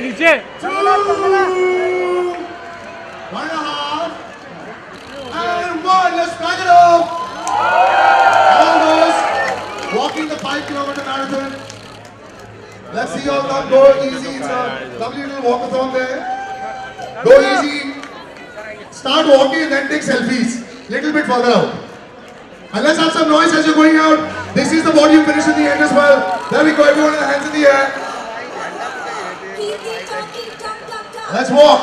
नीचे 1.5 and 1. Let's back it up. Almost walking the 5-kilometer marathon. Let's see y'all not go easy. It's a lovely little walkathon there. Go easy. Start walking and then take selfies. Little bit further out. And let's have some noise as you're going out. This is the volume finish in the end as well. There we go. Everyone in the hands in the air. Let's walk.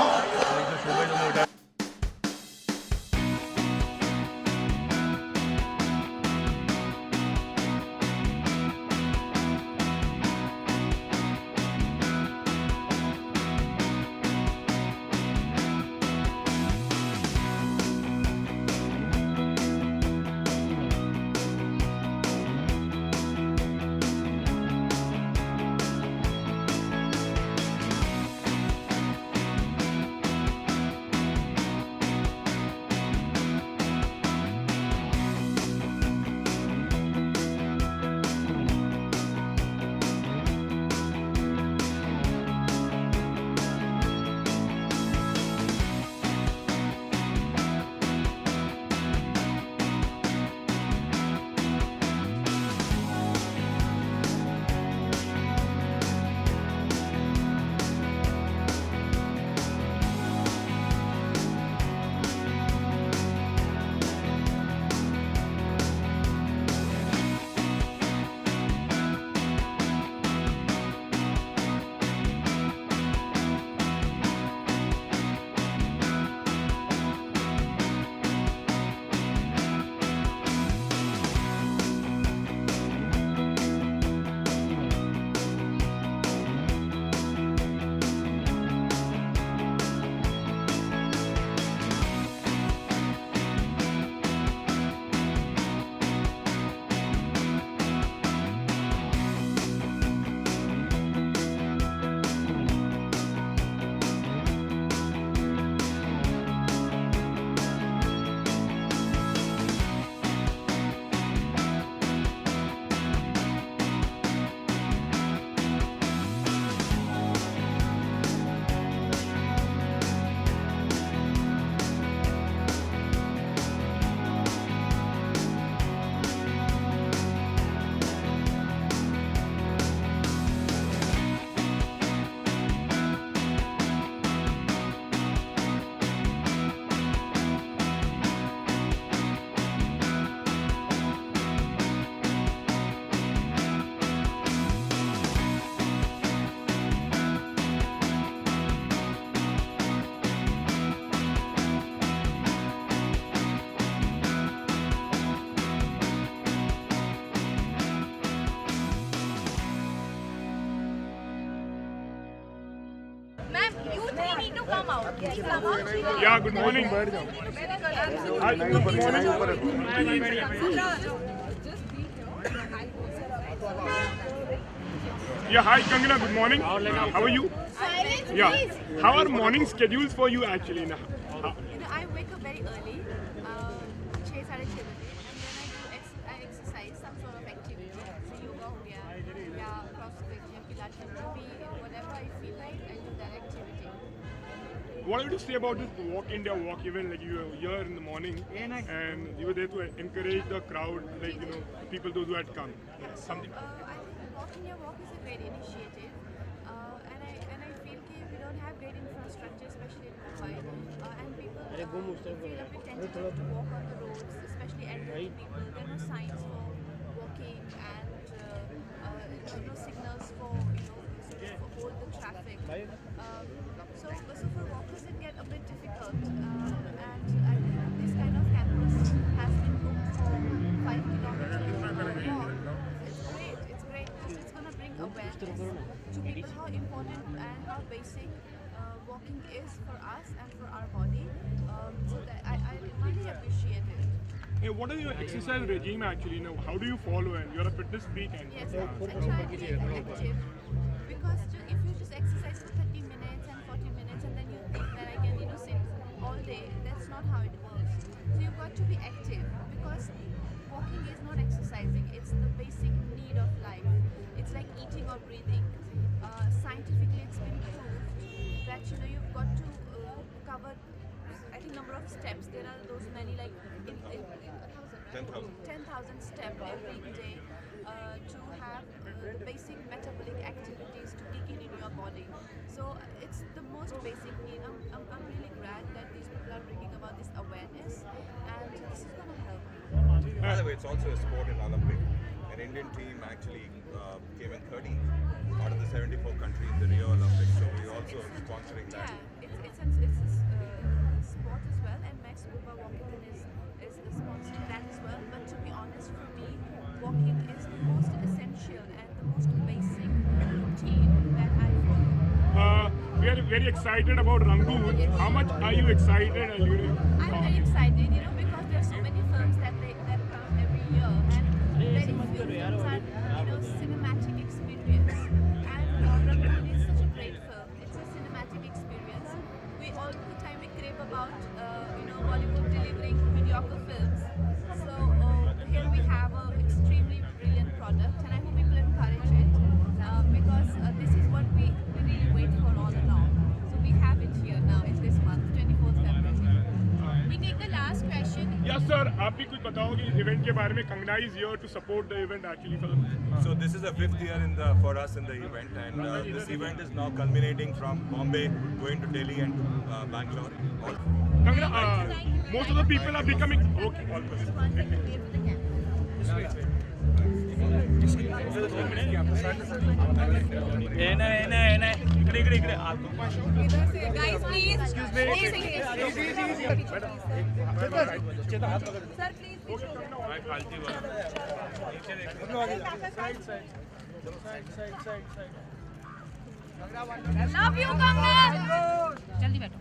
Ma'am, you three need to come out. Please come out. Yeah, good morning. Hi, good morning. Yeah, hi Kangana, good morning. How are you? Silence, Yeah. please. How are morning schedules for you actually? Now? I wake up very early, 6 साढ़े 6 बजे, and then I exercise some sort of activity. So yoga हो गया, या CrossFit या Pilates, जो भी whatever I feel like, I do that activity. What would you say about this Walk India walk event? Like you were here in the morning and you were there to encourage the crowd, like people those who had come. Something. I think Walk India Walk is a great initiative, and I feel that we don't have great infrastructure, especially in Mumbai, and people feel a bit tentative to walk on the roads, especially elderly people. There are no signs for walking and no signals for hold the traffic. So for walkers it gets a bit difficult, and I think this kind of campus has been booked for 5 kilometers walk. It's great because it's going to bring awareness to people how important and how basic walking is for us and for our body. So that I really appreciate it. Hey, what is your exercise regime actually? How do you follow? And you're a fitness freak. And Yes, I try to get active because if you just exercise for 30 minutes and 40 minutes and then you think that I can sit all day, that's not how it works. So you you've got to be active because walking is not exercising. It's the basic need of life. It's like eating or breathing. Scientifically, it's been proved that you've got to cover. I think number of steps. There are those many like in 10,000 steps every day to have the basic metabolic activities to kick in your body. So it's the most basic need. I'm really glad that these people are bringing about this awareness, and this is going to help. By the way, it's also a sport in Olympic. An Indian team actually came in 13th out of the 74 countries in the Rio Olympics. So we're also sponsoring that. Yeah, it's a sport as well, and Max Uber Walking is sponsoring that as well. But to be honest, for me, walking is the most essential and the most basic routine that I follow. We are very excited about Rangoon. How much are you excited? I'm very excited, because there are so many films that come every year, and very few films are, cinematic experience. And Rangoon is such a great film. It's a cinematic experience. We all the time we crave about, Bollywood delivering mediocre films. So here we have an extremely brilliant product, and I hope people encourage it because this is what we really wait for all along. So we have it here now in this month, 24th February. We take the last question. Yes, sir. आप भी कुछ बताओगे इस event के बारे में? Kangna is here to support the event actually for the. So this is the 5th year for us in the event, and this event is now culminating from Bombay, going to Delhi and to Bangalore. Kangna, most of the people are becoming okay. All good. Guys, please. Excuse me. Sir, please. Love you, Kangna. जल्दी बैठो.